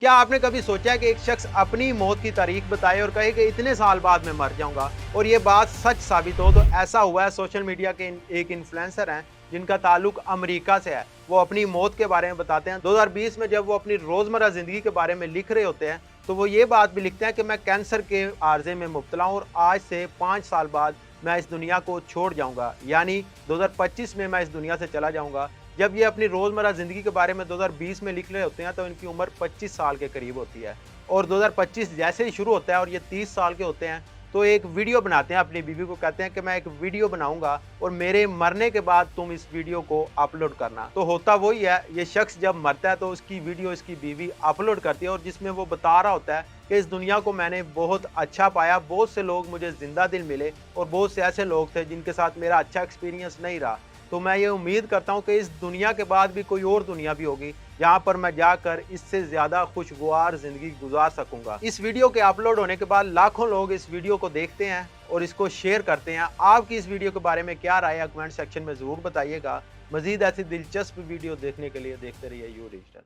क्या आपने कभी सोचा है कि एक शख्स अपनी मौत की तारीख बताए और कहे कि इतने साल बाद मैं मर जाऊंगा और ये बात सच साबित हो? तो ऐसा हुआ है। सोशल मीडिया के एक इन्फ्लुएंसर हैं जिनका ताल्लुक अमेरिका से है। वो अपनी मौत के बारे में बताते हैं। 2020 में जब वो अपनी रोजमर्रा जिंदगी के बारे में लिख रहे होते हैं तो वो ये बात भी लिखते हैं कि मैं कैंसर के आर्जे में मुब्तला हूँ और आज से 5 साल बाद मैं इस दुनिया को छोड़ जाऊंगा, यानी 2025 में मैं इस दुनिया से चला जाऊंगा। जब ये अपनी रोज़मर्रा ज़िंदगी के बारे में 2020 में लिख रहे होते हैं तो इनकी उम्र 25 साल के करीब होती है और 2025 जैसे ही शुरू होता है और ये 30 साल के होते हैं तो एक वीडियो बनाते हैं। अपनी बीवी को कहते हैं कि मैं एक वीडियो बनाऊंगा और मेरे मरने के बाद तुम इस वीडियो को अपलोड करना। तो होता वही है, ये शख्स जब मरता है तो उसकी वीडियो इसकी बीवी अपलोड करती है और जिसमें वो बता रहा होता है कि इस दुनिया को मैंने बहुत अच्छा पाया, बहुत से लोग मुझे जिंदा दिल मिले और बहुत से ऐसे लोग थे जिनके साथ मेरा अच्छा एक्सपीरियंस नहीं रहा। तो मैं ये उम्मीद करता हूँ कि इस दुनिया के बाद भी कोई और दुनिया भी होगी जहाँ पर मैं जाकर इससे ज़्यादा खुशगवार ज़िंदगी गुजार सकूंगा। इस वीडियो के अपलोड होने के बाद लाखों लोग इस वीडियो को देखते हैं और इसको शेयर करते हैं। आपकी इस वीडियो के बारे में क्या राय है, कमेंट सेक्शन में ज़रूर बताइएगा। मज़ीद ऐसी दिलचस्प वीडियो देखने के लिए देखते रहिए यू डिजिटल।